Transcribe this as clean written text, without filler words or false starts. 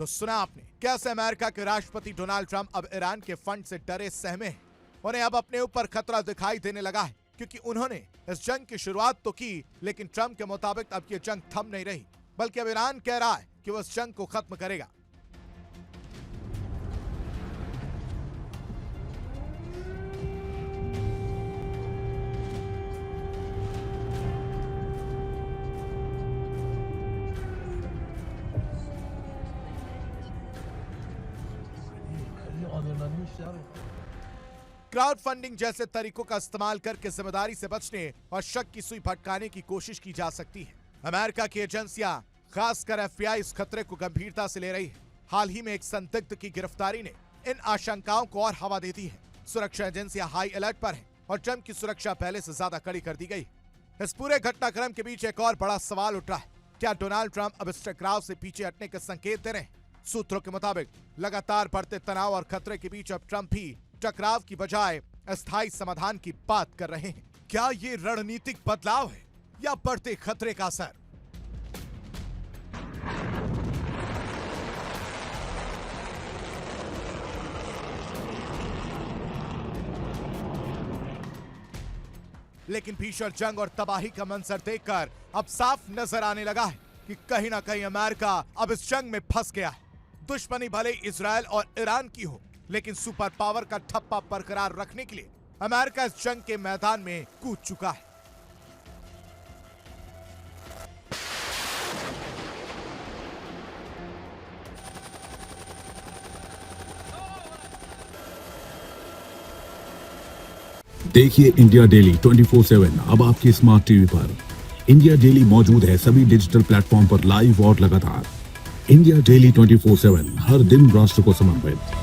तो सुना आपने कैसे अमेरिका के राष्ट्रपति डोनाल्ड ट्रंप अब ईरान के फंड से डरे सहमे हैं। उन्हें अब अपने ऊपर खतरा दिखाई देने लगा है, क्योंकि उन्होंने इस जंग की शुरुआत तो की, लेकिन ट्रंप के मुताबिक अब ये जंग थम नहीं रही, बल्कि अब ईरान कह रहा है कि वो इस जंग को खत्म करेगा। क्राउड फंडिंग जैसे तरीकों का इस्तेमाल करके जिम्मेदारी से बचने और शक की सुई भटकाने की कोशिश की जा सकती है। अमेरिका की एजेंसियां, खासकर FBI, इस खतरे को गंभीरता से ले रही है। हाल ही में एक संदिग्ध की गिरफ्तारी ने इन आशंकाओं को और हवा दे दी है। सुरक्षा एजेंसियां हाई अलर्ट पर हैं और ट्रंप की सुरक्षा पहले से ज्यादा कड़ी कर दी गई। इस पूरे घटनाक्रम के बीच एक और बड़ा सवाल उठ रहा है, क्या डोनाल्ड ट्रंप अब इस टकराव से पीछे हटने के संकेत दे रहे हैं? सूत्रों के मुताबिक लगातार बढ़ते तनाव और खतरे के बीच अब ट्रंप भी टकराव की बजाय अस्थायी समाधान की बात कर रहे हैं। क्या ये रणनीतिक बदलाव है या बढ़ते खतरे का असर? लेकिन भीषण जंग और तबाही का मंजर देखकर अब साफ नजर आने लगा है कि कहीं ना कहीं अमेरिका अब इस जंग में फंस गया है। दुश्मनी भले इजरायल और ईरान की हो, लेकिन सुपर पावर का ठप्पा बरकरार रखने के लिए अमेरिका इस जंग के मैदान में कूद चुका है। देखिए इंडिया डेली 24/7 अब आपके स्मार्ट टीवी पर। इंडिया डेली मौजूद है सभी डिजिटल प्लेटफॉर्म पर लाइव और लगातार। इंडिया डेली 24/7 हर दिन राष्ट्र को समर्पित।